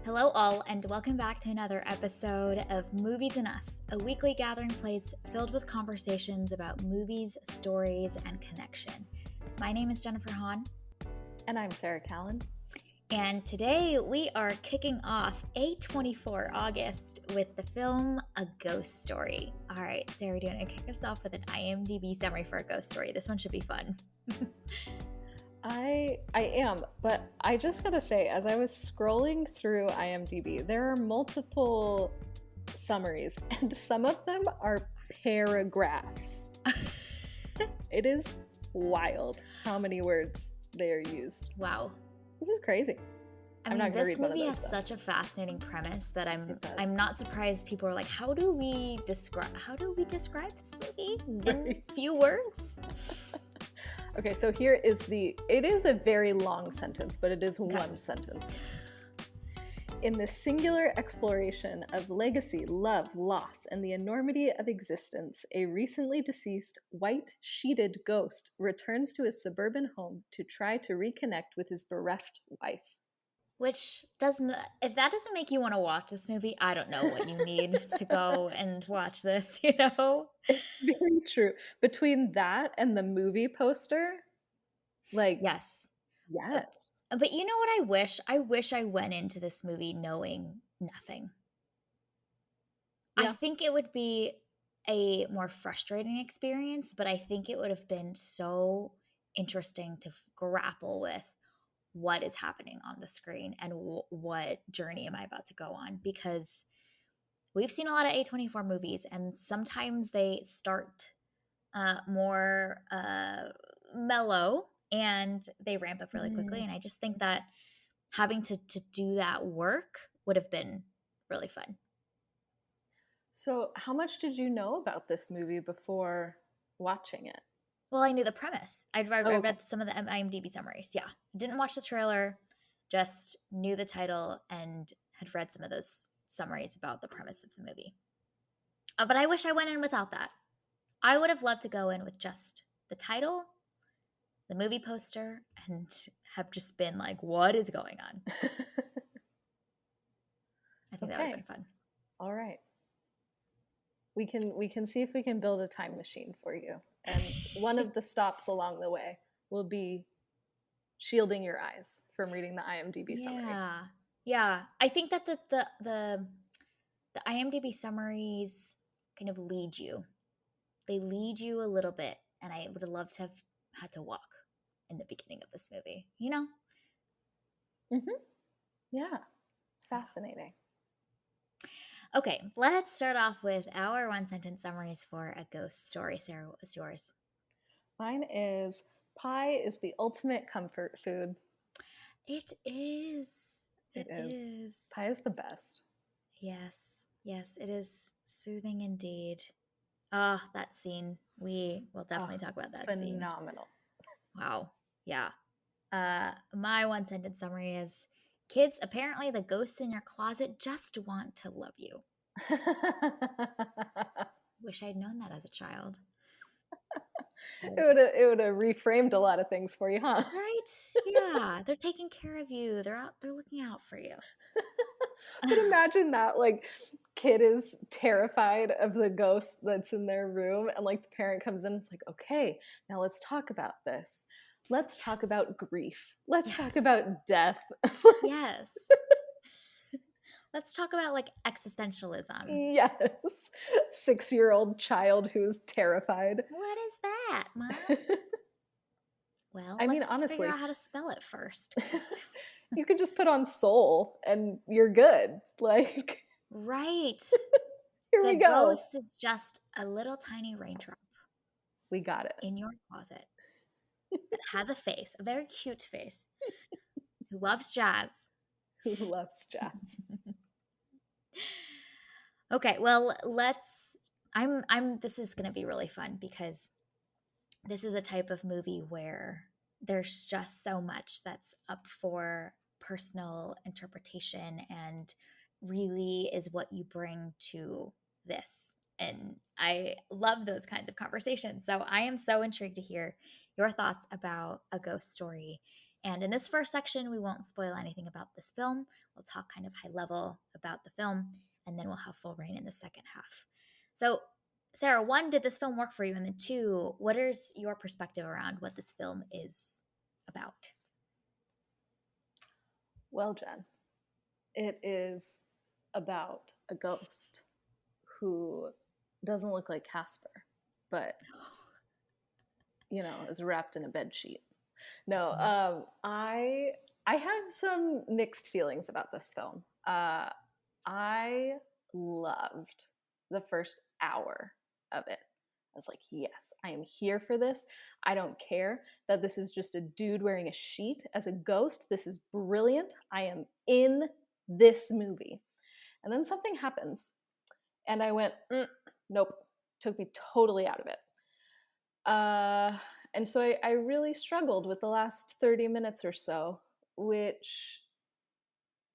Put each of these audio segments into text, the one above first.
Hello, all, and welcome back to another episode of Movies and Us, a weekly gathering place filled with conversations about movies, stories, and connection. My name is Jennifer Hahn. And I'm Sarah Callan. And today we are kicking off A24 August with the film A Ghost Story. All right, Sarah, do you want to kick us off with an IMDb summary for A Ghost Story? This one should be fun. I am, but I just gotta say, as I was scrolling through IMDb, there are multiple summaries, and some of them are paragraphs. It is wild how many words they are used. Wow. This is crazy. I'm not gonna read one of those. This movie has such a fascinating premise that I'm not surprised people are like, how do we describe this movie in a few words? Okay, so here is it is a very long sentence, but it is one sentence. In the singular exploration of legacy, love, loss, and the enormity of existence, a recently deceased white-sheeted ghost returns to his suburban home to try to reconnect with his bereft wife. Which doesn't, if that doesn't make you want to watch this movie, I don't know what you need to go and watch this, you know? It's very true. Between that and the movie poster, Yes. But you know what I wish? I wish I went into this movie knowing nothing. Yeah. I think it would be a more frustrating experience, but I think it would have been so interesting to grapple with what is happening on the screen and what journey am I about to go on, because we've seen a lot of A24 movies and sometimes they start more mellow and they ramp up really quickly, and I just think that having to do that work would have been really fun. So how much did you know about this movie before watching it? Well, I knew the premise. I read some of the IMDb summaries. Yeah. Didn't watch the trailer, just knew the title and had read some of those summaries about the premise of the movie. But I wish I went in without that. I would have loved to go in with just the title, the movie poster, and have just been like, what is going on? I think that would have been fun. All right. We can see if we can build a time machine for you. And one of the stops along the way will be shielding your eyes from reading the IMDb summary. Yeah. I think that the IMDb summaries kind of lead you. They lead you a little bit, and I would have loved to have had to walk in the beginning of this movie, you know? Mm-hmm. Yeah. Fascinating. Okay, let's start off with our one-sentence summaries for A Ghost Story. Sarah, what was yours? Mine is, pie is the ultimate comfort food. It is. It is. Pie is the best. Yes, it is soothing indeed. Ah, that scene. We will definitely talk about that scene. Phenomenal. Wow. Yeah. My one-sentence summary is, kids, apparently the ghosts in your closet just want to love you. Wish I'd known that as a child. It would have reframed a lot of things for you, huh? Right? Yeah. They're taking care of you. They're looking out for you. But imagine that, like, kid is terrified of the ghost that's in their room, and like the parent comes in and it's like, okay, now let's talk about this. Let's talk about grief. Let's talk about death. Yes. Let's talk about like existentialism. Yes. 6-year-old child who's terrified. What is that, Mom? Well, let's honestly, figure out how to spell it first. You could just put on soul and you're good. Like, right. Here we go. The ghost is just a little tiny raindrop. We got it. In your closet. That has a face, a very cute face. Who loves jazz. Who loves jazz. Okay, well, this is going to be really fun because this is a type of movie where there's just so much that's up for personal interpretation and really is what you bring to this. And I love those kinds of conversations. So I am so intrigued to hear your thoughts about A Ghost Story. And in this first section, we won't spoil anything about this film. We'll talk kind of high level about the film, and then we'll have full reign in the second half. So, Sarah, one, did this film work for you? And then two, what is your perspective around what this film is about? Well, Jen, it is about a ghost who doesn't look like Casper, but is wrapped in a bed sheet. No, I have some mixed feelings about this film. I loved the first hour of it. I was like, yes, I am here for this. I don't care that this is just a dude wearing a sheet as a ghost. This is brilliant. I am in this movie. And then something happens, and I went, nope, took me totally out of it. And so I really struggled with the last 30 minutes or so, which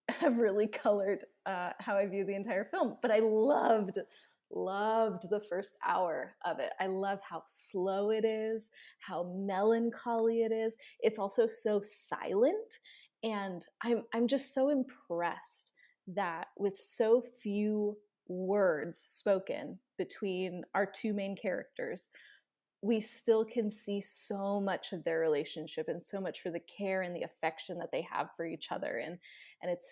have really colored how I view the entire film. But I loved the first hour of it. I love how slow it is, how melancholy it is. It's also so silent, and I'm just so impressed that with so few words spoken between our two main characters, we still can see so much of their relationship and so much for the care and the affection that they have for each other, and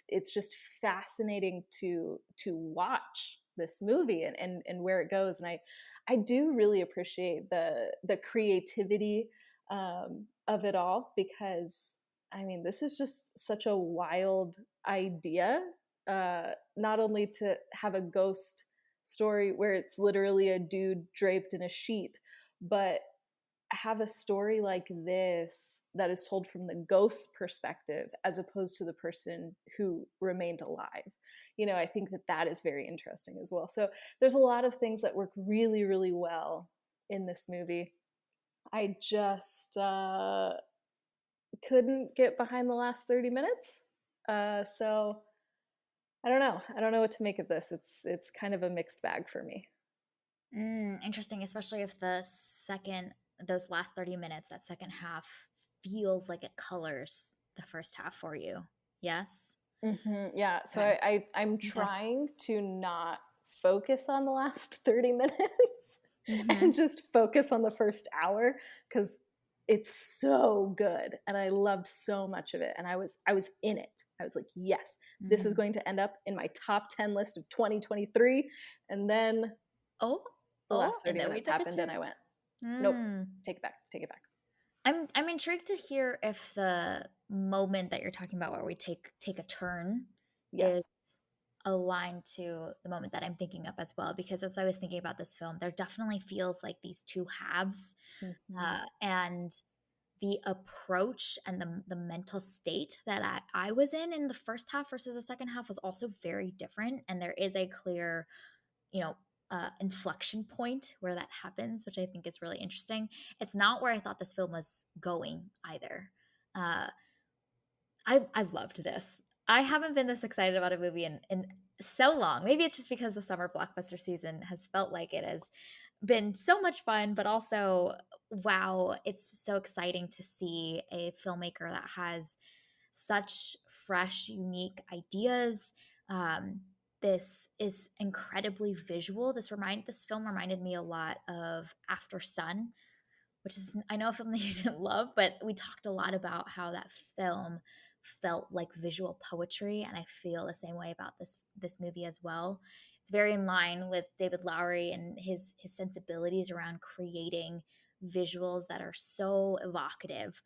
it's just fascinating to watch this movie and where it goes. And I do really appreciate the creativity of it all, because I mean, this is just such a wild idea, not only to have a ghost story where it's literally a dude draped in a sheet, but have a story like this that is told from the ghost's perspective as opposed to the person who remained alive. I think that is very interesting as well. So there's a lot of things that work really, really well in this movie. I just couldn't get behind the last 30 minutes. So I don't know. I don't know what to make of this. It's kind of a mixed bag for me. Interesting, especially if those last 30 minutes, that second half feels like it colors the first half for you. Yes? Mm-hmm. Yeah. So Okay. I'm Okay. trying to not focus on the last 30 minutes and Mm-hmm. just focus on the first hour, because it's so good and I loved so much of it, and I was in it. I was like, yes, this is Mm. going to end up in my top 10 list of 2023. And then Oh, the last and 30 then we minutes took a happened and turn. I went, nope, Mm. take it back, take it back. I'm intrigued to hear if the moment that you're talking about where we take a turn is Yes. aligned to the moment that I'm thinking of as well. Because as I was thinking about this film, there definitely feels like these two halves, Mm-hmm. and the approach and the mental state that I was in the first half versus the second half was also very different. And there is a clear, you know, inflection point where that happens, which I think is really interesting. It's not where I thought this film was going either. Uh, I loved this. I haven't been this excited about a movie in so long. Maybe it's just because the summer blockbuster season has felt like it has been so much fun, but also, wow, it's so exciting to see a filmmaker that has such fresh, unique ideas. Um, this is incredibly visual. This film reminded me a lot of After Sun, which is, I know, a film that you didn't love, but we talked a lot about how that film felt like visual poetry, and I feel the same way about this movie as well. It's very in line with David Lowery and his sensibilities around creating visuals that are so evocative,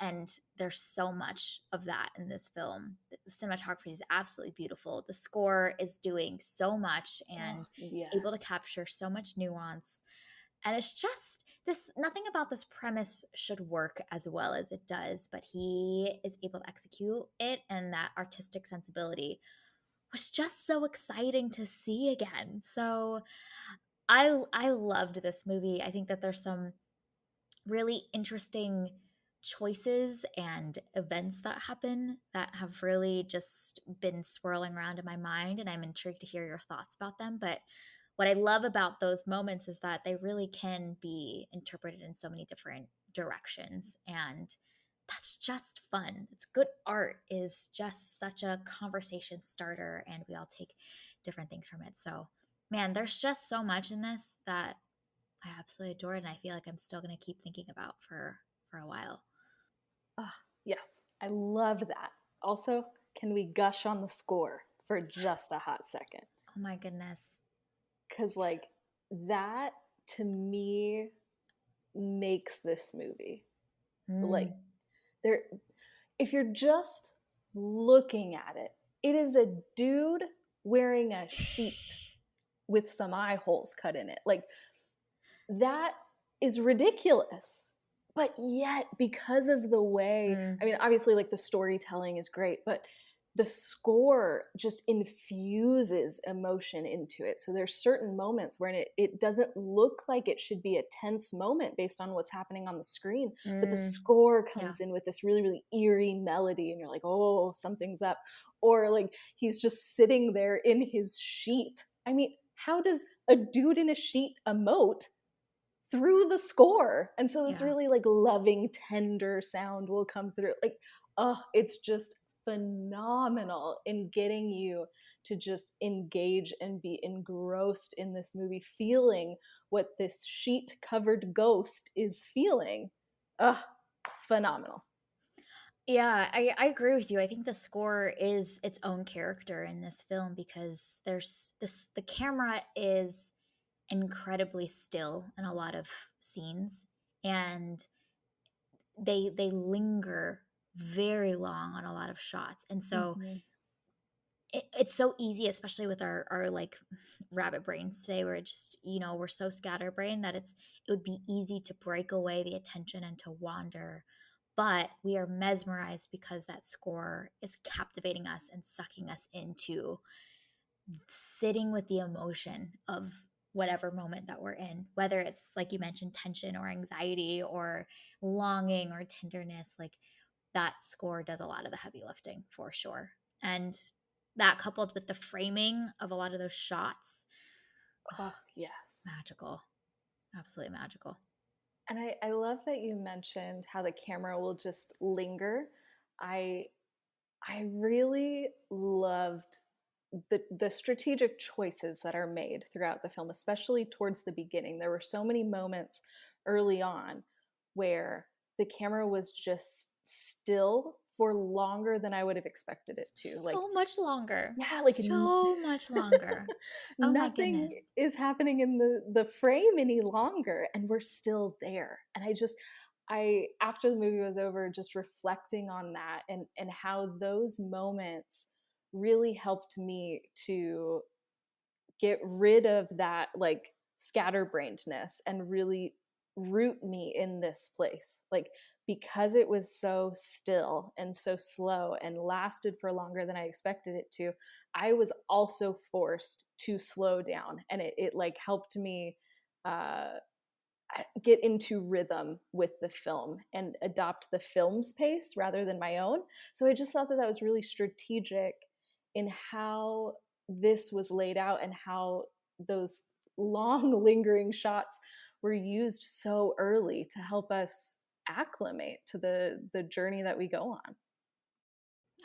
and there's so much of that in this film. The cinematography is absolutely beautiful. The score is doing so much Oh, and able to yes. capture so much nuance, and it's just this, nothing about this premise should work as well as it does, but he is able to execute it, and that artistic sensibility was just so exciting to see again. So I loved this movie. I think that there's some really interesting choices and events that happen that have really just been swirling around in my mind, and I'm intrigued to hear your thoughts about them. But what I love about those moments is that they really can be interpreted in so many different directions, and that's just fun. It's good art is just such a conversation starter, and we all take different things from it. So, man, there's just so much in this that I absolutely adore, and I feel like I'm still going to keep thinking about for a while. Ah, yes, I love that. Also, can we gush on the score for just a Yes. hot second? Oh my goodness. Because, like, that to me makes this movie. Like, Mm, there, if you're just looking at it, it is a dude wearing a sheet with some eye holes cut in it. Like, that is ridiculous. But yet, because of the way, I mm, mean, obviously, like the storytelling is great, but the score just infuses emotion into it. So there's certain moments where it doesn't look like it should be a tense moment based on what's happening on the screen, but the mm. score Yeah, comes in with this really, really eerie melody, and you're like, oh, something's up. Or like he's just sitting there in his sheet. I mean, how does a dude in a sheet emote through the score? And so this yeah. really like loving, tender sound will come through. Like, oh, it's just phenomenal in getting you to just engage and be engrossed in this movie, feeling what this sheet covered ghost is feeling. Ugh, phenomenal. Yeah, I agree with you. I think the score is its own character in this film because there's this the camera is incredibly still in a lot of scenes, and they linger very long on a lot of shots. And so Mm-hmm. it's so easy, especially with our like rabbit brains today, where it just, we're so scatterbrained that it would be easy to break away the attention and to wander. But we are mesmerized because that score is captivating us and sucking us into sitting with the emotion of whatever moment that we're in, whether it's like you mentioned, tension or anxiety or longing or tenderness. Like that score does a lot of the heavy lifting for sure. And that coupled with the framing of a lot of those shots, Oh, oh, yes. magical, absolutely magical. And I love that you mentioned how the camera will just linger. I I really loved the strategic choices that are made throughout the film, especially towards the beginning. There were so many moments early on where the camera was just still for longer than I would have expected it to. Like, So much longer, yeah, like so much longer. Oh my goodness. nothing is happening in the frame any longer, and we're still there. And I after the movie was over, just reflecting on that and how those moments really helped me to get rid of that like scatterbrainedness and really root me in this place. Like, because it was so still and so slow and lasted for longer than I expected it to, I was also forced to slow down, and it like helped me uh get into rhythm with the film and adopt the film's pace rather than my own. So I just thought that that was really strategic in how this was laid out and how those long lingering shots were used so early to help us acclimate to the journey that we go on.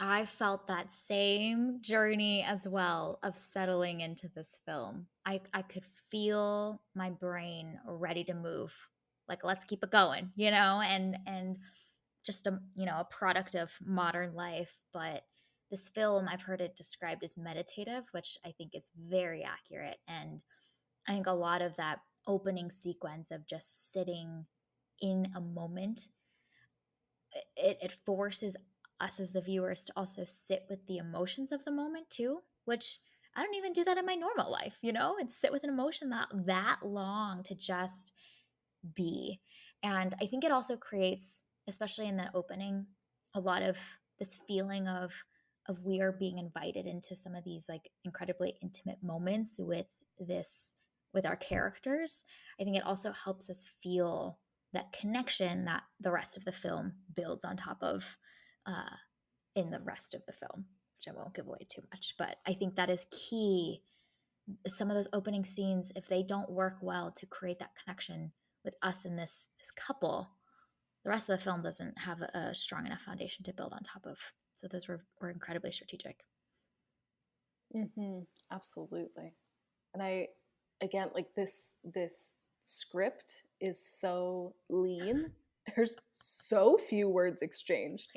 I felt that same journey as well of settling into this film. I could feel my brain ready to move. Like let's keep it going, and just a product of modern life, but this film I've heard it described as meditative, which I think is very accurate. And I think a lot of that opening sequence of just sitting in a moment, it forces us as the viewers to also sit with the emotions of the moment too, which I don't even do that in my normal life, and sit with an emotion that long to just be. And I think it also creates, especially in the opening, a lot of this feeling of we are being invited into some of these like incredibly intimate moments with our characters. I think it also helps us feel that connection that the rest of the film builds on top of uh, in the rest of the film, which I won't give away too much. But I think that is key. Some of those opening scenes, if they don't work well to create that connection with us and this couple, the rest of the film doesn't have a strong enough foundation to build on top of. So those were incredibly strategic. Mm-hmm. Absolutely. And I, again, like this script is so lean. There's so few words exchanged.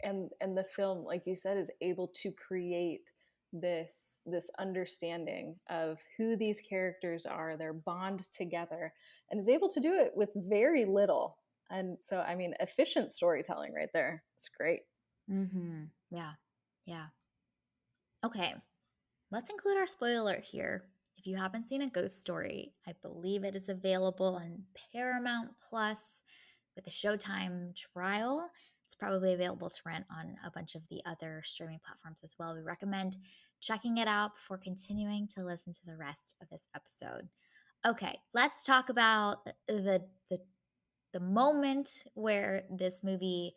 And the film, like you said, is able to create this understanding of who these characters are, their bond together, and is able to do it with very little. And so, I mean, efficient storytelling right there. It's great. Mm-hmm. Yeah. Yeah. Okay. Let's include our spoiler here. If you haven't seen A Ghost Story, I believe it is available on Paramount Plus with a Showtime trial. It's probably available to rent on a bunch of the other streaming platforms as well. We recommend checking it out before continuing to listen to the rest of this episode. Okay, let's talk about the moment where this movie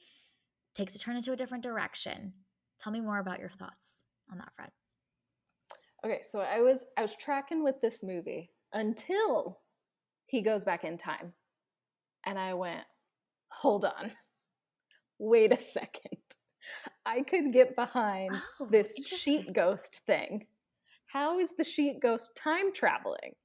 takes a turn into a different direction. Tell me more about your thoughts on that, Fred. Okay, so I was tracking with this movie until he goes back in time. And I went, hold on, wait a second. I could get behind Oh, this interesting. sheet ghost thing. How is the sheet ghost time traveling?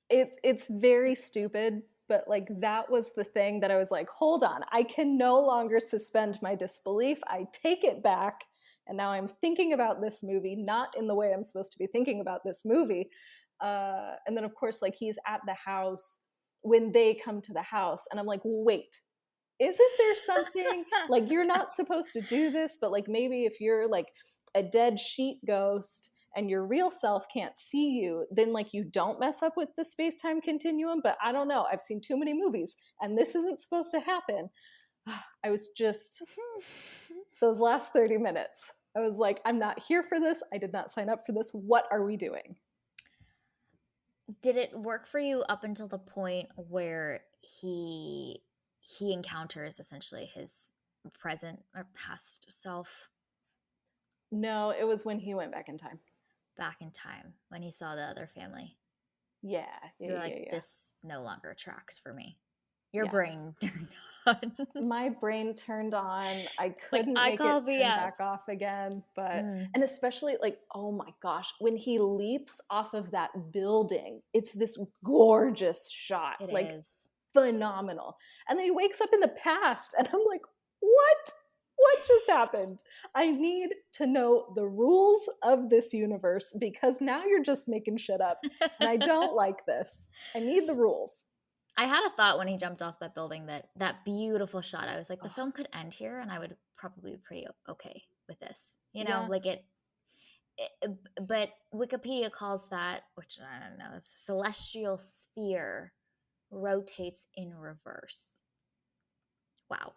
It's very stupid, but like that was the thing that I was like, hold on, I can no longer suspend my disbelief. I take it back. And now I'm thinking about this movie, not in the way I'm supposed to be thinking about this movie. And then, of course, like he's at the house when they come to the house, and I'm like, wait, isn't there something like you're not supposed to do this, but like maybe if you're like a dead sheet ghost and your real self can't see you, then like you don't mess up with the space-time continuum. But I don't know, I've seen too many movies and this isn't supposed to happen. I was just those last 30 minutes, I was like, I'm not here for this, I did not sign up for this, what are we doing? Did it work for you up until the point where he encounters essentially his present or past self No, it was when he went back in time. back in time when he saw the other family? Yeah, yeah, You're like, yeah, yeah. this no longer tracks for me. Your Yeah, brain turned on. my brain turned on. I It's like, couldn't I make call it turn BS. back off again. But, Mm, and especially like, oh my gosh, when he leaps off of that building, it's this gorgeous shot, it like is. phenomenal. And then he wakes up in the past, and I'm like, what? What just happened? I need to know the rules of this universe because now you're just making shit up. And I don't like this. I need the rules. I had a thought when he jumped off that building, that beautiful shot. I was like, the film could end here and I would probably be pretty okay with this. Yeah. Like but Wikipedia calls that, which I don't know, it's celestial sphere rotates in reverse. Wow.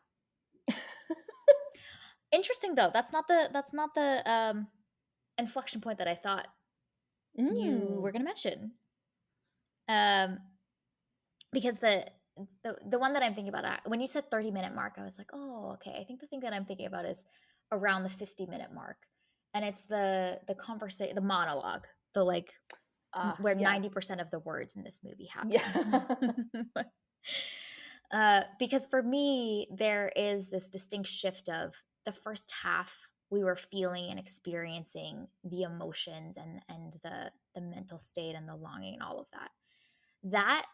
Interesting though. That's not the inflection point that I thought you Mm. were going to mention. Um because the one that I'm thinking about, when you said 30-minute mark, I was like, oh, okay. I think the thing that I'm thinking about is around the 50-minute mark, and it's the conversation, the monologue, the like where Yes. 90% of the words in this movie happen. Yeah. Because for me, there is this distinct shift of the first half. We were feeling and experiencing the emotions and the mental state and the longing and all of that. That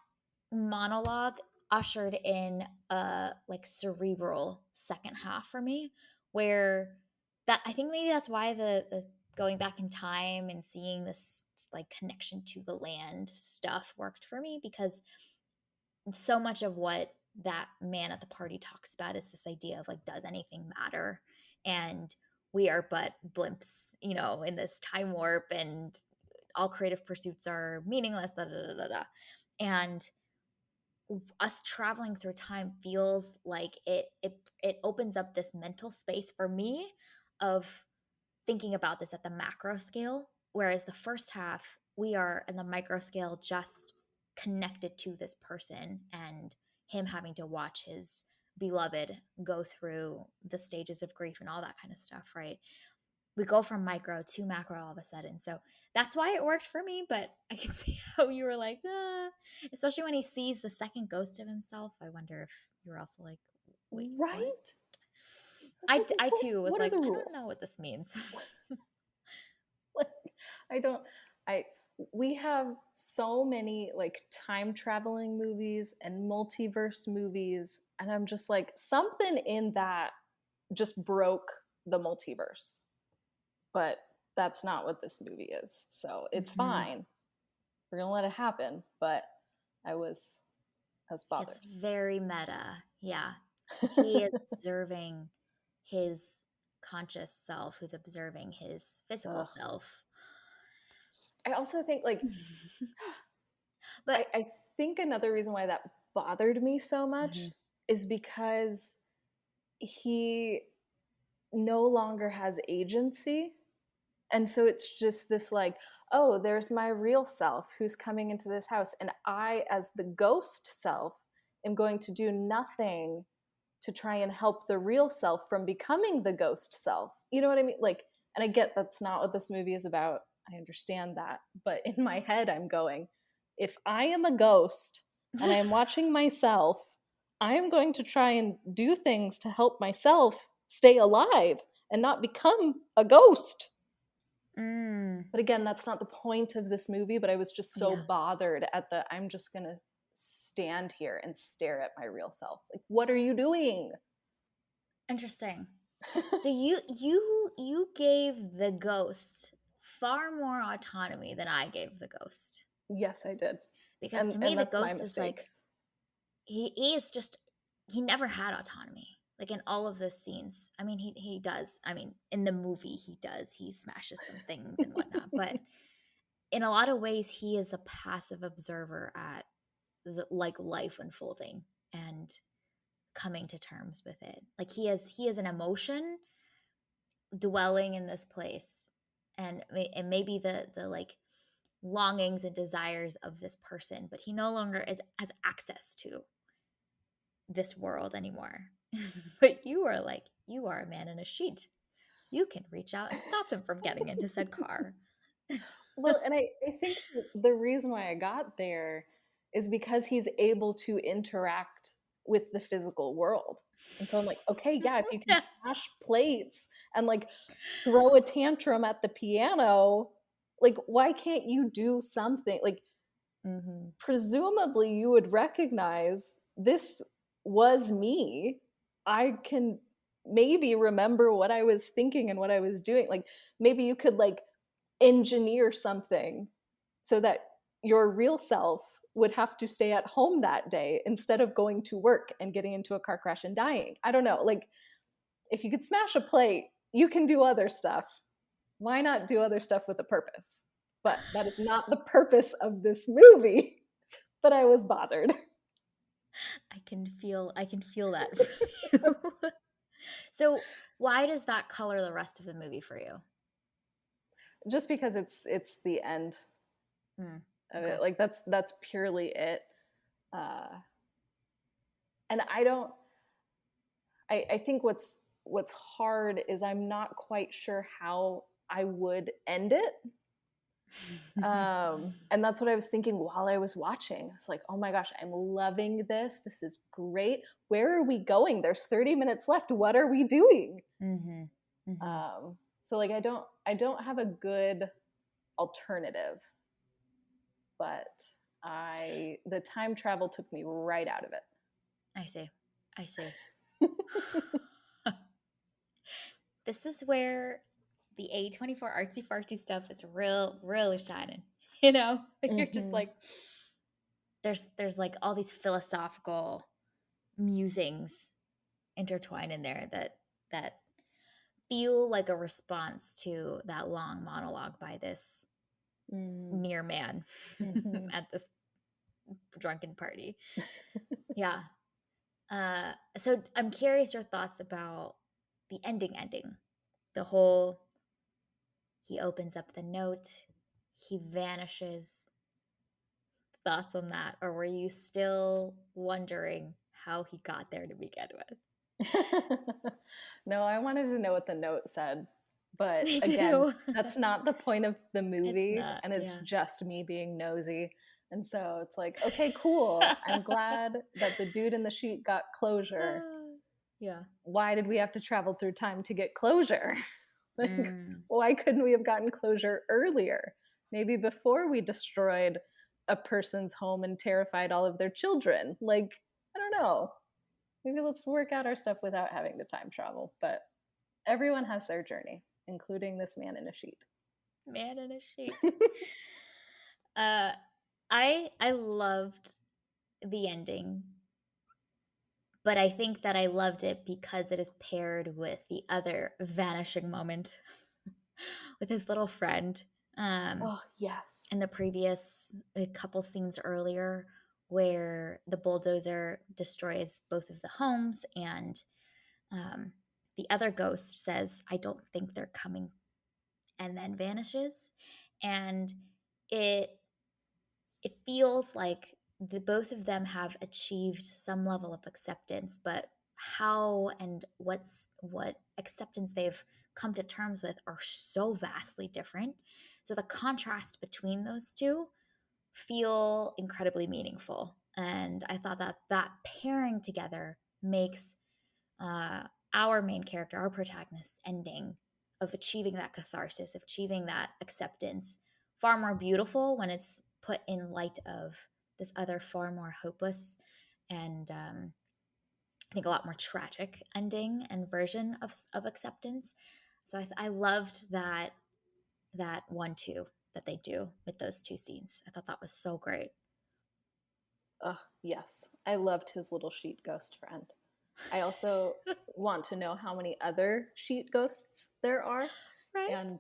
monologue ushered in a like cerebral second half for me, where that I think maybe that's why the going back in time and seeing this like connection to the land stuff worked for me, because so much of what that man at the party talks about is this idea of like, does anything matter? And we are but blimps, in this time warp, and all creative pursuits are meaningless, da, da, da, da, da. And us traveling through time feels like it opens up this mental space for me of thinking about this at the macro scale, whereas the first half we are in the micro scale, just connected to this person and him having to watch his beloved go through the stages of grief and all that kind of stuff, right? we go from micro to macro all of a sudden. So that's why it worked for me, but I can see how you were like, ah. Especially when he sees the second ghost of himself. I wonder if you were also like, wait, what? Right? It's I, like, I too was what are like, the I don't know rules? what this means. Like, I don't, I, we have so many like time traveling movies and multiverse movies. And I'm just like, something in that just broke the multiverse. But that's not what this movie is. So it's Mm-hmm. fine. We're gonna let it happen. But I was I was bothered. It's very meta. Yeah. He is observing his conscious self, who's observing his physical Ugh. self. I also think like But I think another reason why that bothered me so mhm. much is because he no longer has agency. And so it's just this like, oh, there's my real self who's coming into this house. And I, as the ghost self, am going to do nothing to try and help the real self from becoming the ghost self. You know what I mean? Like, and I get that's not what this movie is about. I understand that. But in my head, I'm going, if I am a ghost and I am watching myself, I am going to try and do things to help myself stay alive and not become a ghost. Mm, But again, that's not the point of this movie. But I was just so yeah. bothered at the I'm just going to stand here and stare at my real self. Like, what are you doing? Interesting. So you gave the ghost far more autonomy than I gave the ghost. Yes, I did. Because to me And the that's my ghost is mistake. like he is just he never had autonomy. Like in all of those scenes. I mean he does. I mean in the movie he does. He smashes some things and whatnot. But in a lot of ways he is a passive observer at the, like life unfolding and coming to terms with it. Like he is an emotion dwelling in this place and maybe the like longings and desires of this person, but he no longer is has access to this world anymore. But you are like you are a man in a sheet. You can reach out and stop him from getting into said car. Well, and I think the reason why I got there is because he's able to interact with the physical world. And so I'm like, okay, yeah, if you can smash plates and like throw a tantrum at the piano, like why can't you do something? Like Mm-hmm. presumably you would recognize this was me. I can maybe remember what I was thinking and what I was doing. Like maybe you could like engineer something so that your real self would have to stay at home that day instead of going to work and getting into a car crash and dying. I don't know. Like if you could smash a plate, you can do other stuff. Why not do other stuff with a purpose? But that is not the purpose of this movie. But I was bothered. I can feel that from you. So why does that color the rest of the movie for you? Just because it's the end Mm, of okay. it. Like that's purely it. Uh, and I don't. I think what's hard is I'm not quite sure how I would end it. And that's what I was thinking while I was watching. I was like, oh my gosh, I'm loving this. This is great. Where are we going? There's 30 minutes left. What are we doing? Mm-hmm. Mm-hmm. So like I don't have a good alternative, but the time travel took me right out of I see. I see. This is where the A24 artsy fartsy stuff is really shining. You know? it. You're just Hmm. like there's like all these philosophical musings intertwined in there that feel like a response to that long monologue by this Mm-hmm. mere man at this drunken party. Yeah. So I'm curious your thoughts about the ending. The whole he opens up the note, he vanishes. Thoughts on that? Or were you still wondering how he got there to begin with? No, I wanted to know what the note said. But Me again, too. that's not the point of the It's movie, not, and it's yeah. just me being nosy. And so it's like, okay, cool. I'm glad that the dude in the sheet got closure. Yeah. Why did we have to travel through time to get closure? Like, Mm. why couldn't we have gotten closure earlier? Maybe before we destroyed a person's home and terrified all of their children. Like, I don't know. Maybe let's work out our stuff without having to time travel. But everyone has their journey, including this man in a sheet. Man in a sheet. Uh, I loved the ending, but I think that I loved it because it is paired with the other vanishing moment with his little friend. Oh, yes. In the previous a couple scenes earlier, where the bulldozer destroys both of the homes, and um, the other ghost says, "I don't think they're coming," and then vanishes, and it it feels like the both of them have achieved some level of acceptance, but how and what acceptance they've come to terms with are so vastly different. So the contrast between those two feel incredibly meaningful, and I thought that that pairing together makes our main character, our protagonist, ending of achieving that catharsis, of achieving that acceptance, far more beautiful when it's put in light of this other far more hopeless and I think a lot more tragic ending and version of acceptance. So I loved that one two that they do with those two scenes. I thought that was so great. Oh, yes. I loved his little sheet ghost friend. I also want to know how many other sheet ghosts there are. Right? And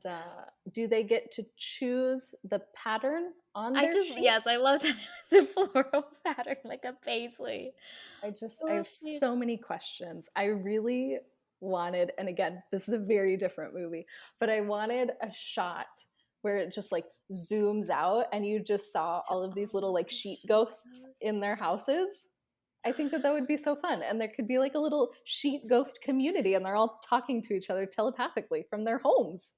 do they get to choose the pattern on I their just sheet? yes, I love that it was a floral pattern like a paisley. I Oh, have sweet. so many questions. I really wanted, and again, this is a very different movie, but I wanted a shot where it just like zooms out and you just saw To all of these all little of like the sheet sheep ghosts ghosts. in their houses. I think that that would be so fun. And there could be like a little sheet ghost community and they're all talking to each other telepathically from their homes.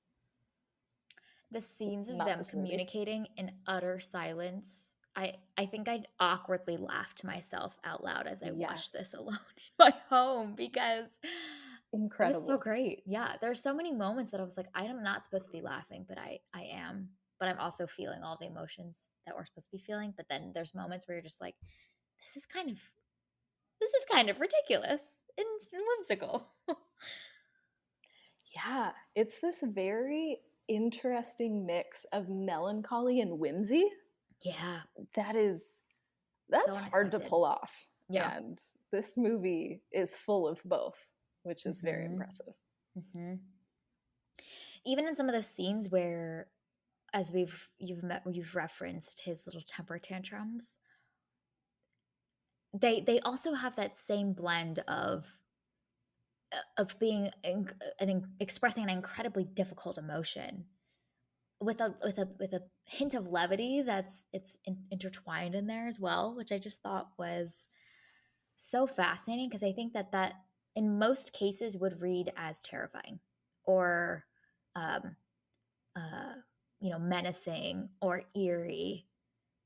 The It's scenes of not them this movie. communicating in utter silence. I think I'd awkwardly laugh to myself out loud as I watched this Yes. alone in my home because it was so Incredible. great. Yeah, there are so many moments that I was like, I am not supposed to be laughing, but I am. But I'm also feeling all the emotions that we're supposed to be feeling. But then there's moments where you're just like, this is kind of this is kind of ridiculous and whimsical. Yeah, it's this very interesting mix of melancholy and whimsy Yeah, that is so that's hard to unexpected. pull off. Yeah. And this movie is full of both, which is very Mhm. impressive. Mhm. Even in some of those scenes where, as you've referenced his little temper tantrums, they also have that same blend of being expressing an incredibly difficult emotion with a hint of levity it's intertwined in there as well, which I just thought was so fascinating because I think that in most cases would read as terrifying or um, uh, menacing or eerie.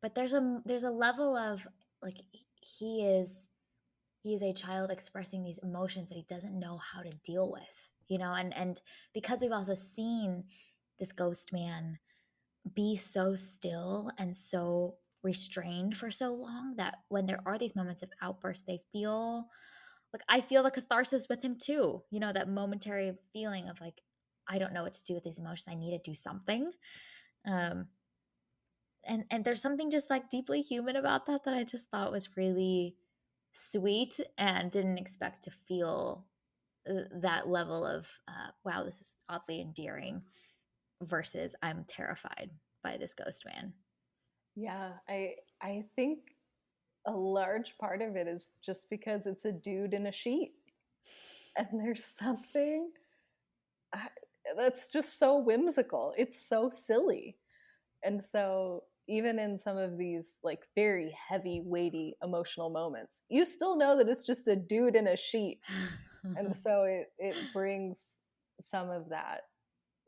But there's a level of like he is a child expressing these emotions that he doesn't know how to deal with, and because we've also seen this ghost man be so still and so restrained for so long that when there are these moments of outbursts, they feel like I feel the catharsis with him too. That momentary feeling of like, I don't know what to do with these emotions. I need to do something. Um, and there's something just like deeply human about that I just thought was really sweet and didn't expect to feel that level of wow, this is oddly endearing versus I'm terrified by this ghost man. Yeah, I think a large part of it is just because it's a dude in a sheet. And there's something uh, that's just so whimsical. It's so silly. And so even in some of these like very heavy, weighty emotional moments, you still know that it's just a dude in a sheet. And so it brings some of that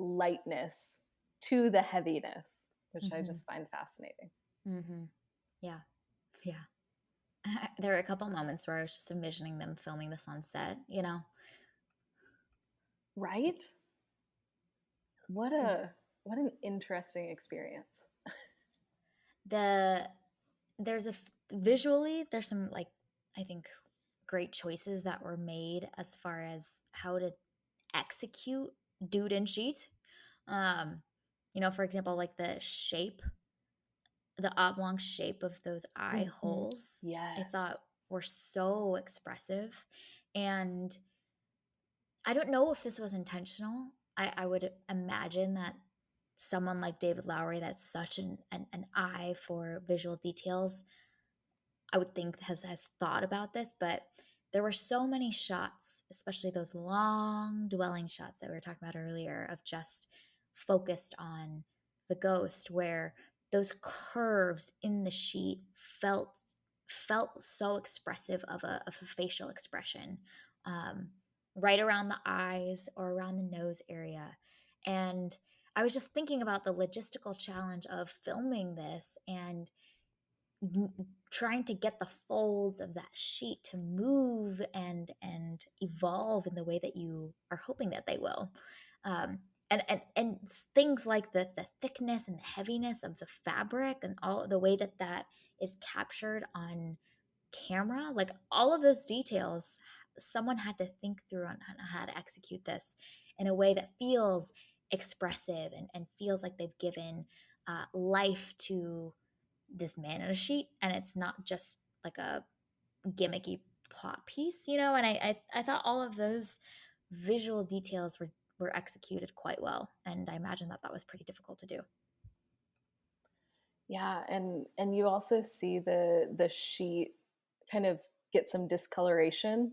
lightness to the heaviness, which I Mhm. just find fascinating. Mhm. Yeah. Yeah. There were a couple moments where I was just envisioning them filming this on set, you know? Right? What W a what an interesting experience. the there's a visually, there's some, like, I think, great choices that were made as far as how to execute dude and sheet. Um, for example, like, the oblong shape of those eye Mhm. holes, I Yes. thought were so expressive, and I don't know if this was intentional. I would imagine that someone like David Lowery, that's such an eye for visual details, I would think has thought about this, but there were so many shots, especially those long dwelling shots that we were talking about earlier, of just focused on the ghost, where those curves in the sheet felt so expressive of a facial expression, um, right around the eyes or around the nose area. And I was just thinking about the logistical challenge of filming this and trying to get the folds of that sheet to move and evolve in the way that you are hoping that they will. um, and things like the thickness and the heaviness of the fabric and all the way that that is captured on camera, like all of those details, someone had to think through on how to execute this in a way that feels expressive and feels like they've given life to this man in a sheet, and it's not just like a gimmicky plot piece, and I thought all of those visual details were executed quite well, and I imagine that that was pretty difficult to do. Yeah, and you also see the sheet kind of get some discoloration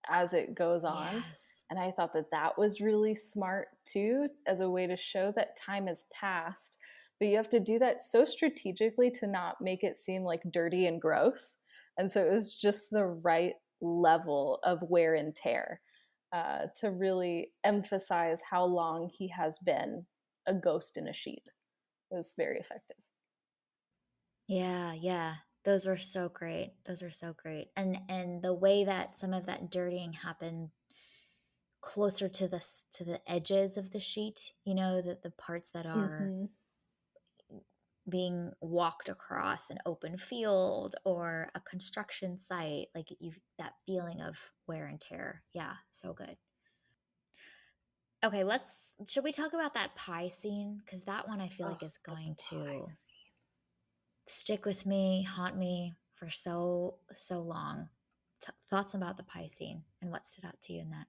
as it goes on, Yes. and I thought that that was really smart too, as a way to show that time has passed, but you have to do that so strategically to not make it seem like dirty and gross, and so it was just the right level of wear and tear, to really emphasize how long he has been a ghost in a sheet. It was very effective. Yeah, yeah. Those were so great. Those are so great. And the way that some of that dirtying happened closer to to the edges of the sheet, the parts that are Mhm. being walked across an open field or a construction site, like you that feeling of wear and tear. Yeah, so good. Okay, let's should we talk about that pie scene? Because that one I feel Oh, like is the going pie to scene. stick with me, haunt me for so long. Thoughts about the pie scene and what stood out to you in that?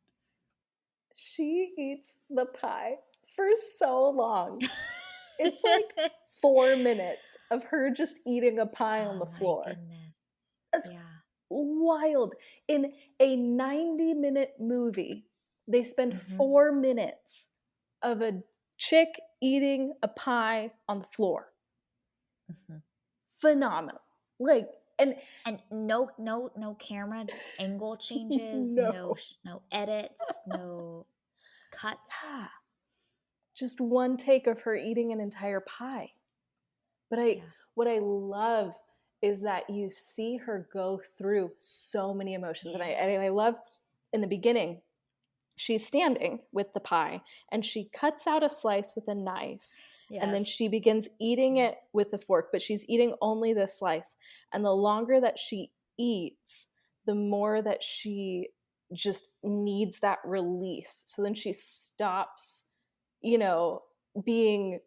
She eats the pie for so long. It's like 4 minutes of her just eating a pie on Oh the my floor. goodness. That's Yeah. wild. In a 90-minute movie, they spend Hmm. 4 minutes of a chick eating a pie on the floor. Hmm. Phenomenal. Like, and And no camera angle changes, no. no edits, no cuts. Yeah. Just one take of her eating an entire pie. But I Yeah. what I love is that you see her go through so many emotions, and I Yes. love in the beginning, she's standing with the pie, and she cuts out a slice with a knife, and then Yes. she begins eating Yes. it with a fork, but she's eating only this slice, and the longer that she eats, the more that she just needs that release, so then she stops, you know, being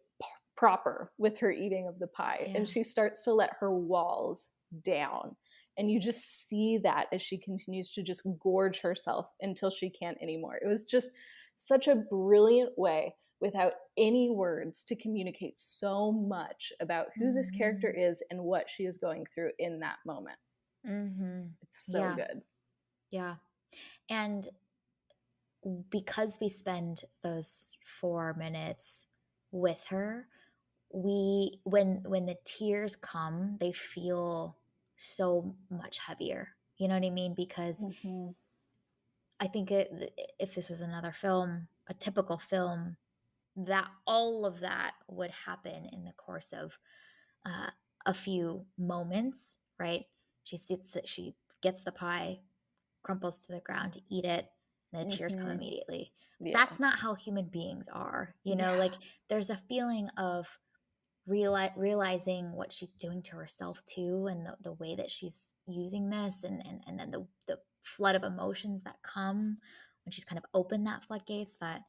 proper with her eating of the pie, and Yeah. she starts to let her walls down, and you just see that as she continues to just gorge herself until she can't anymore. It was just such a brilliant way without any words to communicate so much about who this character Mhm. is and what she is going through in that moment. Mhm. It's so Yeah. good. Yeah. And because we spend those 4 minutes with her, we when the tears come, they feel so much heavier. You know what I mean? Because Mhm. I think if this was another film, a typical film, that all of that would happen in the course of uh, a few moments, right? She gets the pie, crumples to the ground to eat it, and the tears come Mm-hmm. immediately. Yeah. That's not how human beings are, Yeah. like there's a feeling of realizing what she's doing to herself too, and the way that she's using this, and then the flood of emotions that come when she's kind of opened that floodgates that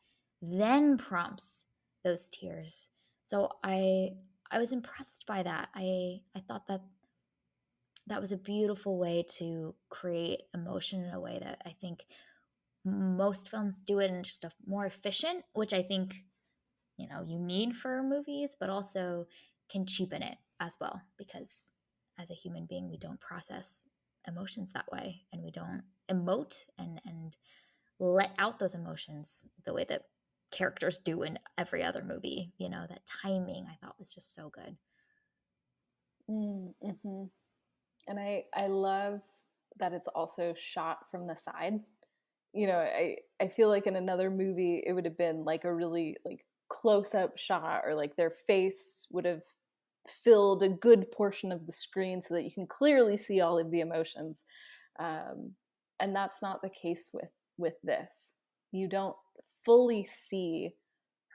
then prompts those tears. So I was impressed by that. I thought that that was a beautiful way to create emotion in a way that I think most films do it in just a more efficient, which I think you need for movies, but also can cheapen it as well, because as a human being we don't process emotions that way, and we don't emote and let out those emotions the way that characters do in every other movie. That timing I thought was just so good. Mm-hmm. And I love that it's also shot from the side. I feel like in another movie it would have been like a really like close up shot, or like their face would have filled a good portion of the screen so that you can clearly see all of the emotions. um, and that's not the case with this. You don't fully see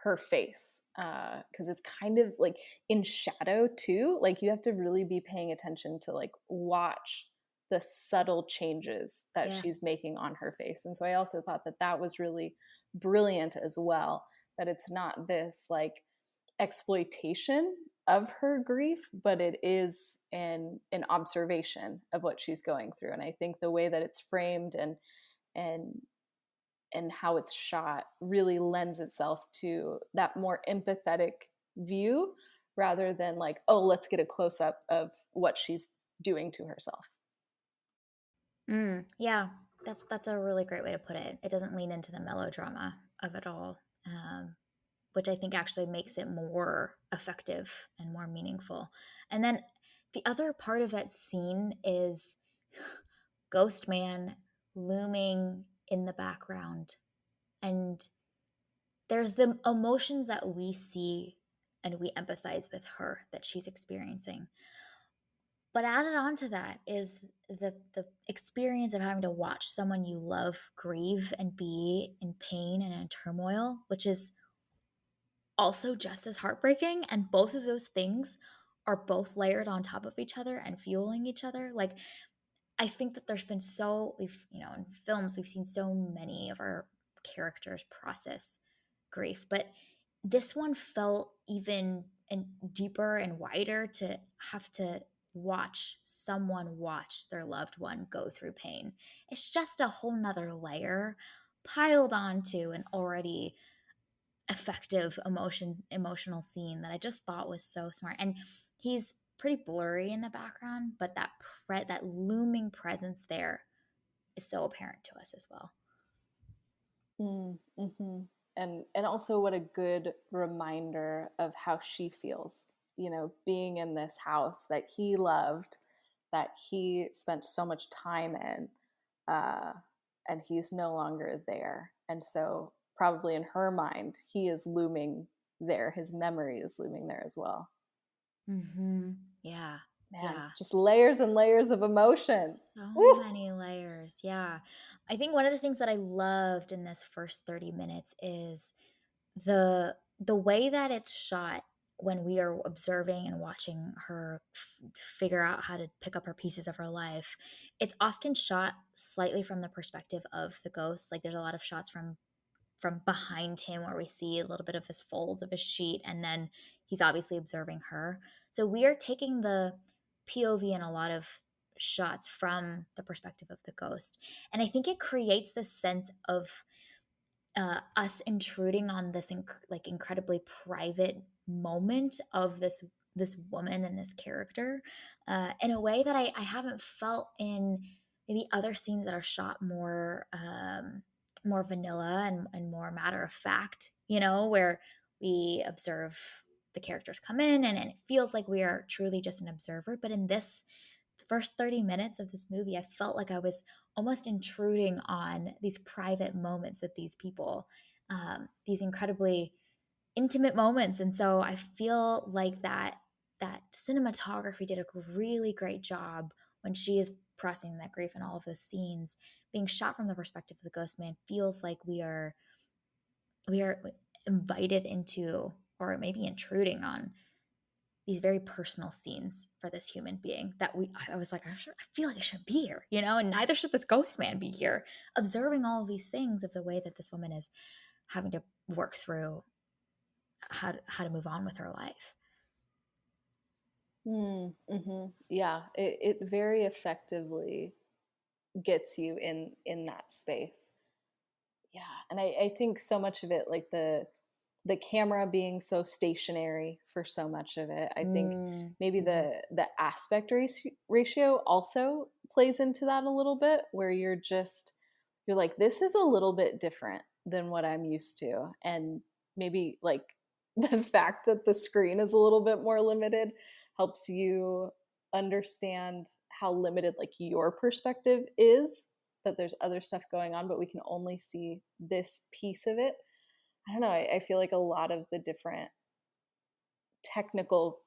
her face because it's kind of like in shadow too. Like you have to really be paying attention to like watch the subtle changes that Yeah. she's making on her face. And so I also thought that that was really brilliant as well, that it's not this like exploitation of her grief, but it is an observation of what she's going through. And I think the way that it's framed and and how it's shot really lends itself to that more empathetic view, rather than like, oh, let's get a close up of what she's doing to herself. Yeah, that's a really great way to put it. It doesn't lean into the melodrama of it all, which I think actually makes it more effective and more meaningful. And then the other part of that scene is Ghost Man looming in the background. And there's the emotions that we see and we empathize with her that she's experiencing. But added on to that is the experience of having to watch someone you love grieve and be in pain and in turmoil, which is also just as heartbreaking. And both of those things are both layered on top of each other and fueling each other. Like, I think that there's been in films, we've seen so many of our characters process grief, but this one felt even and deeper and wider, to have to watch someone watch their loved one go through pain. It's just a whole nother layer piled onto an already effective emotional scene that I just thought was so smart. And he's pretty blurry in the background, but that looming presence there is so apparent to us as well. Mm-hmm. And also what a good reminder of how she feels, being in this house that he loved, that he spent so much time in, uh, and he's no longer there. And so probably in her mind he is looming there, his memory is looming there as well. Yeah. Man, Yeah. just layers and layers of emotion. So Woo! many layers. Yeah. I think one of the things that I loved in this first 30 minutes is the way that it's shot when we are observing and watching her figure out how to pick up her pieces of her life. It's often shot slightly from the perspective of the ghost. Like, there's a lot of shots from behind him where we see a little bit of his folds of his sheet, and then he's obviously observing her. So we are taking the POV in a lot of shots from the perspective of the ghost. And I think it creates this sense of us intruding on this incredibly private moment of this woman and this character, in a way that I haven't felt in maybe other scenes that are shot more vanilla and more matter of fact, where we observe the characters come in, and it feels like we are truly just an observer. But in this first 30 minutes of this movie, I felt like I was almost intruding on these private moments with these people, these incredibly intimate moments, and so I feel like that cinematography did a really great job when she is processing that grief, and all of those scenes being shot from the perspective of the ghost man feels like we are invited into, or maybe intruding on, these very personal scenes for this human being that I was like, I feel like I shouldn't be here, and neither should this ghost man be here, observing all of these things of the way that this woman is having to work through how to move on with her life. Mm-hmm. Yeah, it very effectively gets you in that space. Yeah, and I think so much of it, like the camera being so stationary for so much of it. I think maybe Mm-hmm. the aspect ratio also plays into that a little bit, where you're like, this is a little bit different than what I'm used to, and maybe like the fact that the screen is a little bit more limited helps you understand how limited like your perspective is, that there's other stuff going on but we can only see this piece of it. I don't know. I feel like a lot of the different technical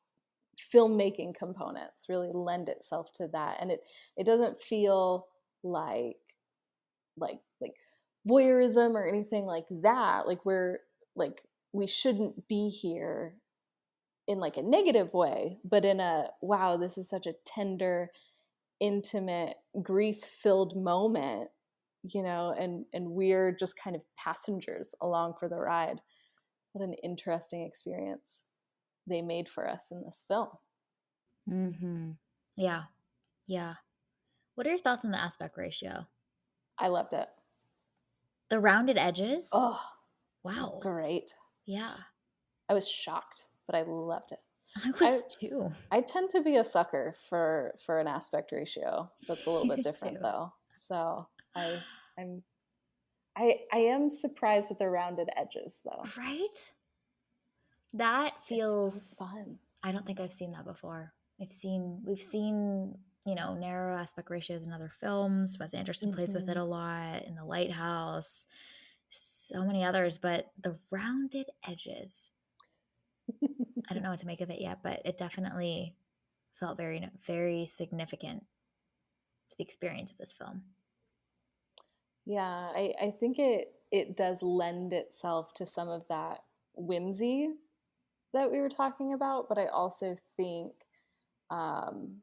filmmaking components really lend itself to that, and it doesn't feel like voyeurism or anything like that. Like we shouldn't be here in like a negative way, but in a wow, this is such a tender, intimate, grief-filled moment, and we're just kind of passengers along for the ride. What an interesting experience they made for us in this film. Mm-hmm. Yeah. Yeah. What are your thoughts on the aspect ratio? I loved it. The rounded edges? Oh, it was Wow. great. Yeah. I was shocked, but I loved it. I I was too. I tend to be a sucker for an aspect ratio that's a little bit Me different too. though. So I'm I am surprised at the rounded edges though. Right? That It's so feels, fun. I don't think I've seen that before. We've seen, narrow aspect ratios in other films. Wes Anderson plays with it Mm-hmm. a lot in The Lighthouse, so many others, but the rounded edges, I don't know what to make of it yet, but it definitely felt very, very significant to the experience of this film. Yeah, I think it does lend itself to some of that whimsy that we were talking about, but I also think um,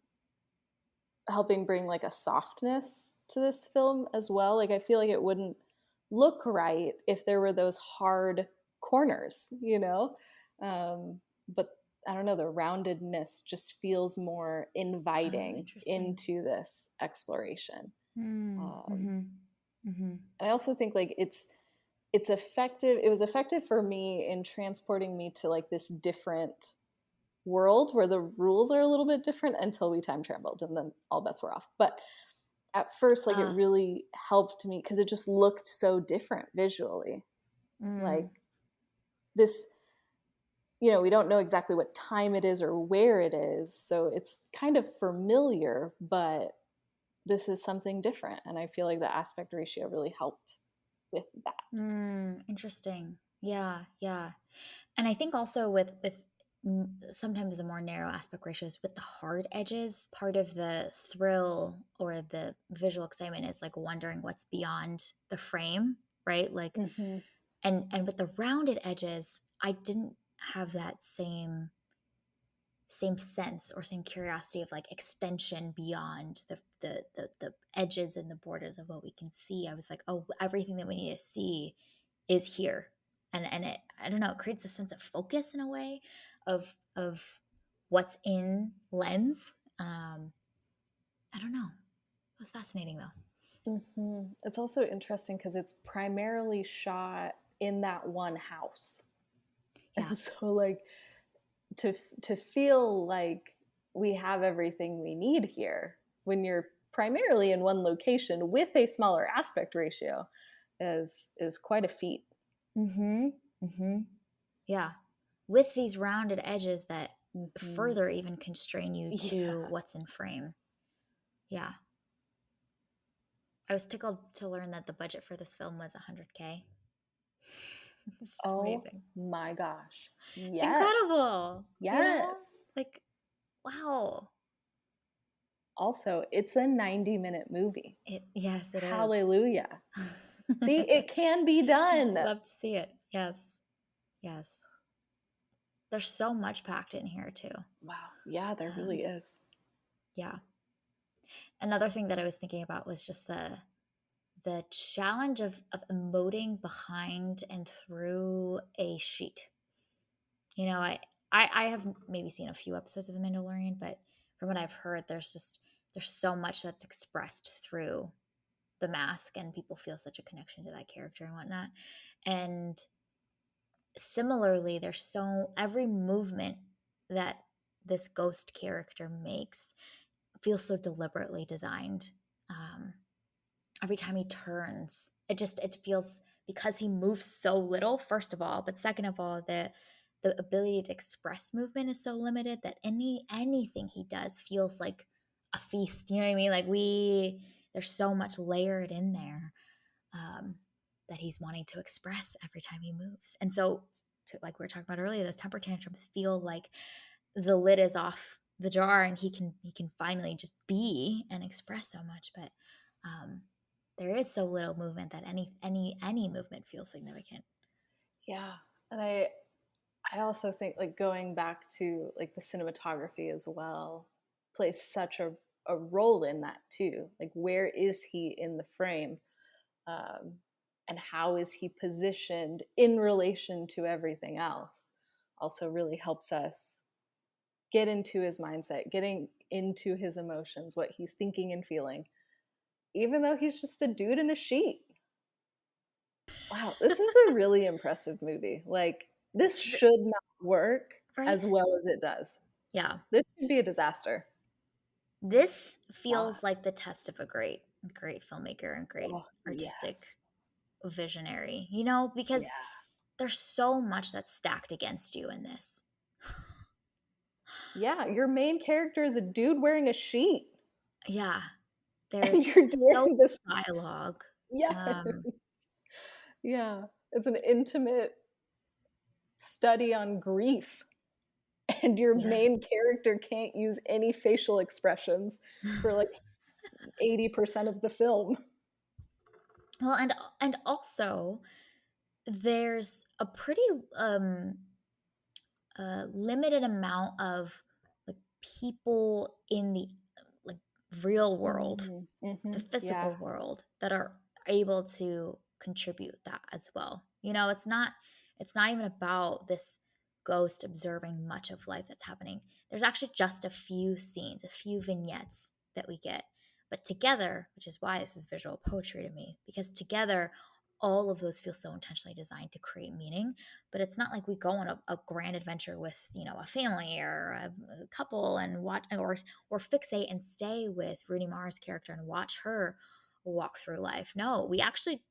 helping bring like a softness to this film as well. Like I feel like it wouldn't look right if there were those hard corners. But I don't know, the roundedness just feels more Oh, inviting interesting. into this exploration. Mm, Um, mm-hmm. Mm-hmm. and I also think like it's effective. It was effective for me in transporting me to like this different world where the rules are a little bit different until we time traveled and then all bets were off. But at first, like it Ah, really helped me because it just looked so different visually. Like mm, this, we don't know exactly what time it is or where it is. So it's kind of familiar, but this is something different. And I feel like the aspect ratio really helped with that. interesting. Yeah, yeah. And I think also with sometimes the more narrow aspect ratios with the hard edges, part of the thrill or the visual excitement is like wondering what's beyond the frame, right? Like, Mm-hmm. and with the rounded edges, I didn't have that same sense or same curiosity of like extension beyond the edges and the borders of what we can see. I was like, oh, everything that we need to see is here. And it, I don't know, it creates a sense of focus in a way of what's in lens. I don't know. It was fascinating though. Mm-hmm. It's also interesting because it's primarily shot in that one house. Yeah. And so like to feel like we have everything we need here when you're primarily in one location with a smaller aspect ratio is quite a feat. Mm-hmm. Mm-hmm. Yeah. With these rounded edges that Mm-hmm. further even constrain you to Yeah. what's in frame. Yeah. I was tickled to learn that the budget for this film was 100K. It's just Oh amazing. my gosh. It's Yes. incredible, Yes. like, wow. Also, it's a 90-minute movie. Yes, it is. Hallelujah. See, it can be done. Love to see it. Yes. Yes. There's so much packed in here too. Wow. Yeah, there Um, really is. yeah. Another thing that I was thinking about was just the challenge of emoting behind and through a sheet. I have maybe seen a few episodes of The Mandalorian, but from what I've heard, there's so much that's expressed through the mask, and people feel such a connection to that character and whatnot. And similarly, there's so every movement that this ghost character makes feels so deliberately designed. Um, every time he turns, it feels, because he moves so little, first of all, but second of all, the ability to express movement is so limited that anything he does feels like a feast. You know what I mean? Like, there's so much layered in there, um, that he's wanting to express every time he moves. And so, like we were talking about earlier, those temper tantrums feel like the lid is off the jar, and he can finally just be and express so much. But um, there is so little movement that any movement feels significant. Yeah. And I also think like going back to like the cinematography as well plays such a role in that too. Like where is he in the frame? Um, and how is he positioned in relation to everything else also really helps us get into his mindset, getting into his emotions, what he's thinking and feeling, even though he's just a dude in a sheet. Wow, this is a really impressive movie. Like, this should not work Right? as well as it does. Yeah. This should be a disaster. This Why? feels like the test of a great filmmaker and great Oh, artistic yes. visionary, because Yeah. there's so much that's stacked against you in this. Yeah. Your main character is a dude wearing a sheet, Yeah. and There's you're so doing this. much dialogue. Yes. Um, Yeah. It's an intimate study on grief, and your yeah. main character can't use any facial expressions for like 80% of the film. Well, and also there's a pretty limited amount of, like, people in the, like, real world, Mm-hmm. the Mm-hmm. Yeah. physical world, that are able to contribute that as well. It's not even about this ghost observing much of life that's happening. There's actually just a few scenes, a few vignettes that we get. But together, which is why this is visual poetry to me, because together all of those feel so intentionally designed to create meaning. But it's not like we go on a grand adventure with, a family or a couple, and watch, or fixate and stay with Rooney Mara's character and watch her walk through life. No, we actually,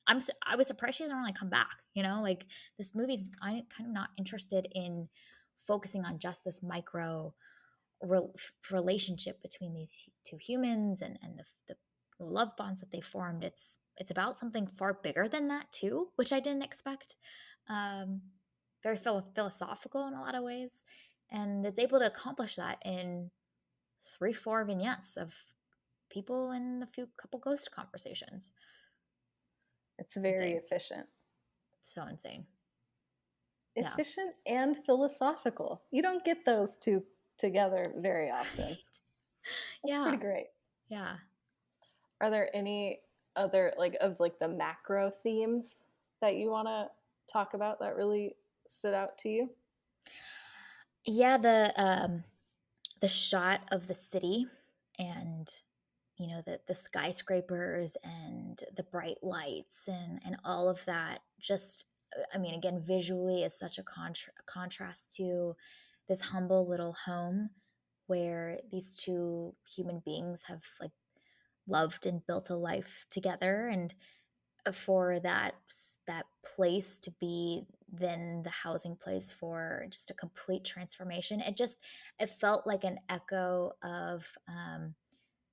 I was surprised she doesn't really come back. Like, this movie's kind of not interested in focusing on just this micro relationship between these two humans, and the love bonds that they formed. It's about something far bigger than that too, which I didn't expect. Um, very philosophical in a lot of ways, and it's able to accomplish that in 3-4 vignettes of people and a few couple ghost conversations. It's very Insane. efficient. So insane. Yeah. Efficient and philosophical. You don't get those two together very often. Right. That's Yeah. pretty great. Yeah. Are there any other like of like the macro themes that you want to talk about that really stood out to you? Yeah, the shot of the city, and the skyscrapers and the bright lights, and all of that, just, I mean, again, visually is such a contrast to this humble little home where these two human beings have, like, loved and built a life together. And for that place to be then the housing place for just a complete transformation, it felt like an echo of,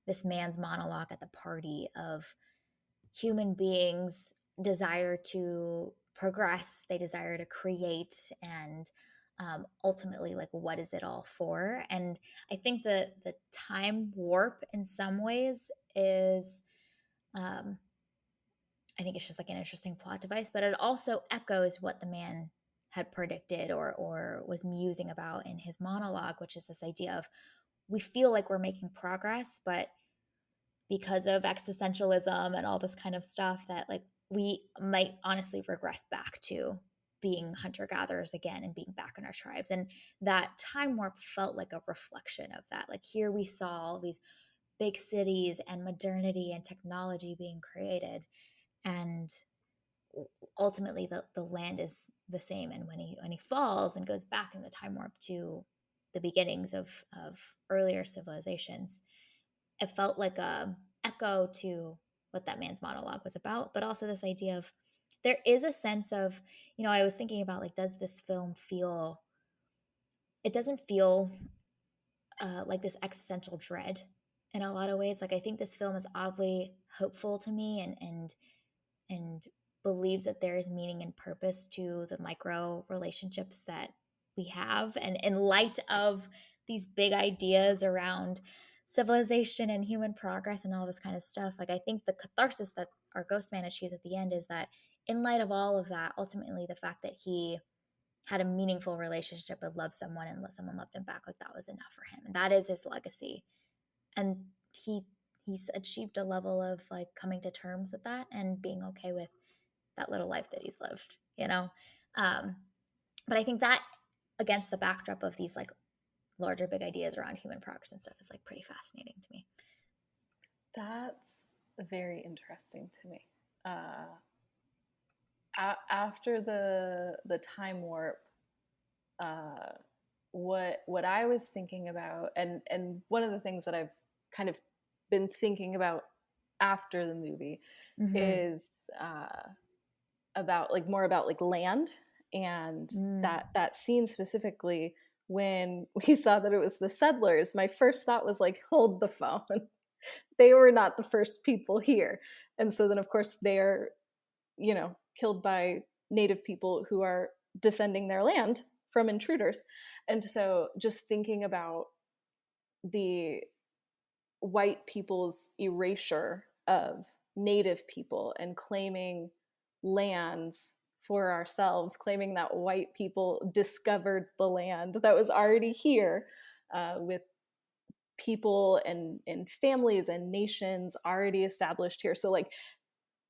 this man's monologue at the party, of human beings desire to progress, they desire to create, and ultimately, like, what is it all for? And I think the time warp in some ways is, um, I think it's just like an interesting plot device, but it also echoes what the man had predicted or was musing about in his monologue, which is this idea of we feel like we're making progress, but because of existentialism and all this kind of stuff, that like we might honestly regress back to being hunter gatherers again and being back in our tribes. And that time warp felt like a reflection of that. Like here we saw all these big cities and modernity and technology being created, and ultimately the land is the same. And when he falls and goes back in the time warp to the beginnings of earlier civilizations, it felt like a echo to what that man's monologue was about, but also this idea of there is a sense of, I was thinking about, like, does this film feel, it doesn't feel like this existential dread in a lot of ways. Like, I think this film is oddly hopeful to me, and believes that there is meaning and purpose to the micro relationships that we have. And in light of these big ideas around civilization and human progress and all this kind of stuff, like, I think the catharsis that our ghost man achieves at the end is that in light of all of that, ultimately the fact that he had a meaningful relationship and loved someone and someone loved him back, like, that was enough for him. And that is his legacy. And he's achieved a level of, like, coming to terms with that and being okay with that little life that he's lived. um, but I think that, against the backdrop of these, like, larger big ideas around human progress and stuff, is, like, pretty fascinating to me. That's very interesting to me. After the time warp, what I was thinking about, and one of the things that I've kind of been thinking about after the movie, is about, like, more about, like, land, and that scene specifically when we saw that it was the settlers. My first thought was like, hold the phone. They were not the first people here. And so then of course they're, killed by native people who are defending their land from intruders. And so just thinking about the white people's erasure of native people and claiming lands for ourselves, claiming that white people discovered the land that was already here, with people and families and nations already established here. So, like,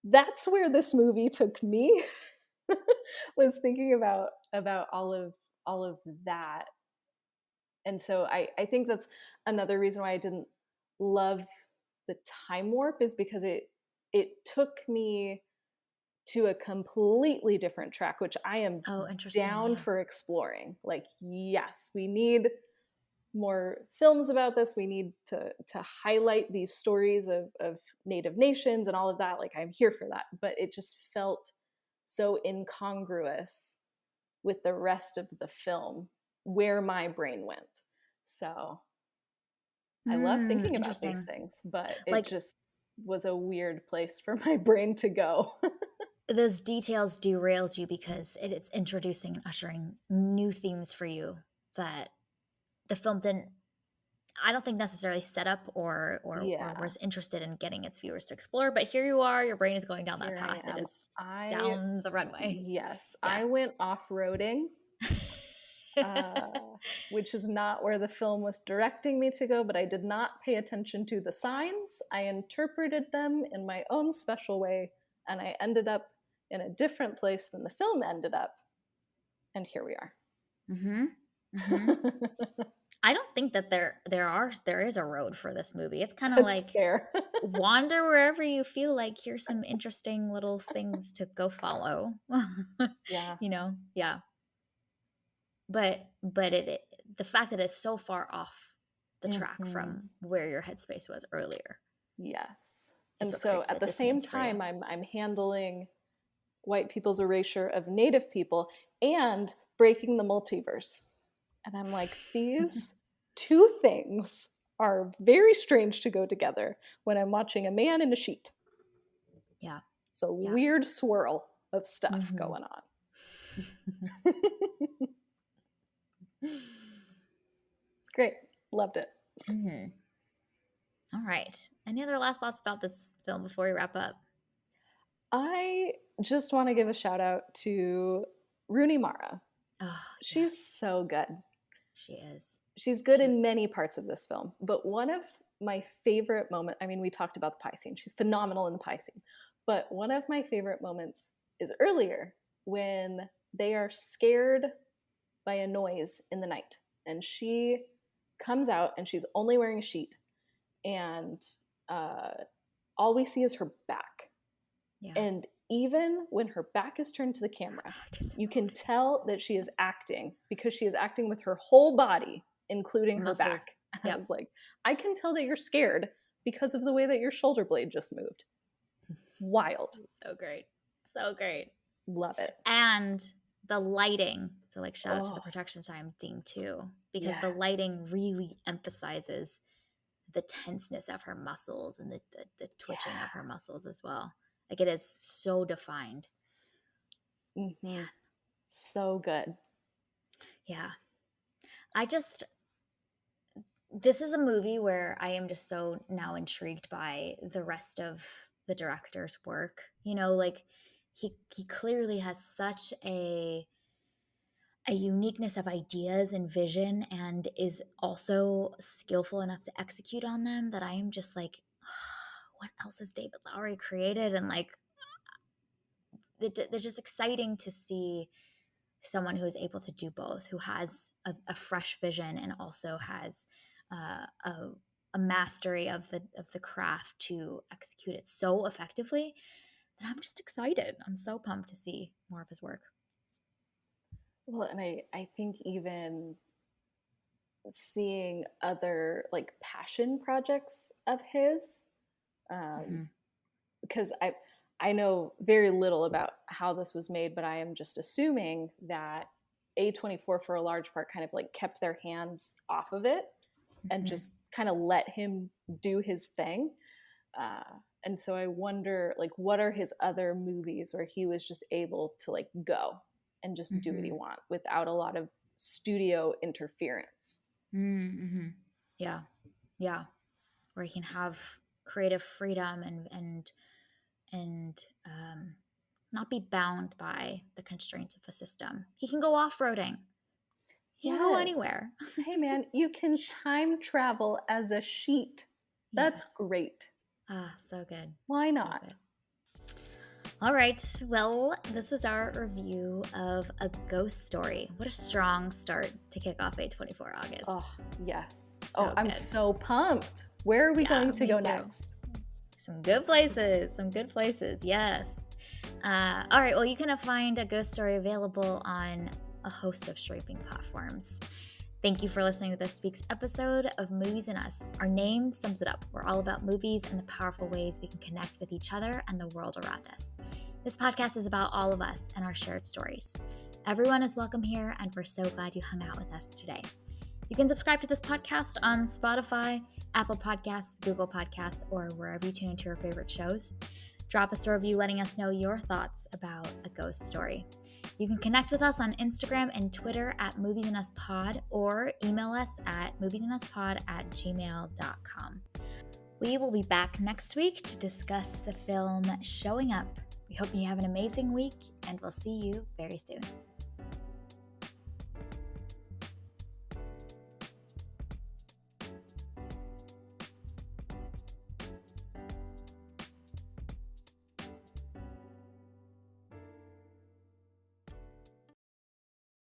that's where this movie took me. Was thinking about all of that. And so I think that's another reason why I didn't love the time warp, is because it took me to a completely different track, which I am Interesting. down Yeah. for exploring. Like, yes, we need more films about this. We need to highlight these stories of native nations and all of that. Like, I'm here for that. But it just felt so incongruous with the rest of the film where my brain went. So I love thinking about these Interesting. things, but it Like, just was a weird place for my brain to go. those details derailed you because it's introducing and ushering new themes for you that the film didn't, I don't think, necessarily set up or Yeah, was interested in getting its viewers to explore. But here you are, your brain is going down that here I path that am. is down the runway. Yes, Yeah. I went off-roading, uh, which is not where the film was directing me to go, but I did not pay attention to the signs. I interpreted them in my own special way, and I ended up in a different place than the film ended up. And here we are. Mm-hmm. Mm-hmm. I don't think that there is a road for this movie. It's kind of That's like fair. wander wherever you feel like. Here's some interesting little things to go follow. Yeah. Yeah. But the fact that it's so far off the track Mm-hmm. from where your headspace was earlier Yes. is And what so creates at the the same dissonance for you. time, I'm handling white people's erasure of native people and breaking the multiverse. And I'm like, these two things are very strange to go together when I'm watching a man in a sheet. Yeah. It's a Yeah. weird swirl. of stuff going on. It's great. Loved it. All right. Any other last thoughts about this film before we wrap up? I just want to give a shout out to Rooney Mara. Oh, she's so good. She is. She's good in many parts of this film, but one of my favorite moments, I mean, we talked about the pie scene. She's phenomenal in the pie scene. But one of my favorite moments is earlier when they are scared by a noise in the night. And she comes out and she's only wearing a sheet. And all we see is her back. Yeah. And even when her back is turned to the camera, you can tell that she is acting because she is acting with her whole body, including her back. And I was like, I can tell that you're scared because of the way that your shoulder blade just moved. Wild. So great. So great. Love it. And the lighting. So like shout out to the production team too, because the lighting really emphasizes the tenseness of her muscles and the twitching of her muscles as well. Like it is so defined. Mm-hmm. So good. Yeah. This is a movie where I am just so now intrigued by the rest of the director's work. You know, like he clearly has such a uniqueness of ideas and vision and is also skillful enough to execute on them that I am just like, oh, what else has David Lowery created? And like, it's just exciting to see someone who is able to do both, who has a fresh vision and also has a mastery of the craft to execute it so effectively. And I'm just excited. I'm so pumped to see more of his work. Well, and I think even seeing other like passion projects of his, because I know very little about how this was made, but I am just assuming that A24 for a large part kind of like kept their hands off of it and just kind of let him do his thing. And so I wonder, like, what are his other movies where he was just able to like go and just do what he wants without a lot of studio interference? Yeah. Where he can have creative freedom and not be bound by the constraints of a system. He can go off-roading. He can go anywhere. Hey man, you can time travel as a sheet. That's great. So good. Why not? So good. All right. Well, this was our review of A Ghost Story. What a strong start to kick off A24 August. Oh, yes. So I'm so pumped. Where are we going to go next? Some good places. Yes. All right. Well, you can find A Ghost Story available on a host of streaming platforms. Thank you for listening to this week's episode of Movies and Us. Our name sums it up. We're all about movies and the powerful ways we can connect with each other and the world around us. This podcast is about all of us and our shared stories. Everyone is welcome here, and we're so glad you hung out with us today. You can subscribe to this podcast on Spotify, Apple Podcasts, Google Podcasts, or wherever you tune into your favorite shows. Drop us a review letting us know your thoughts about A Ghost Story. You can connect with us on Instagram and Twitter at moviesanduspod or email us at moviesanduspod@gmail.com. We will be back next week to discuss the film Showing Up. We hope you have an amazing week, and we'll see you very soon.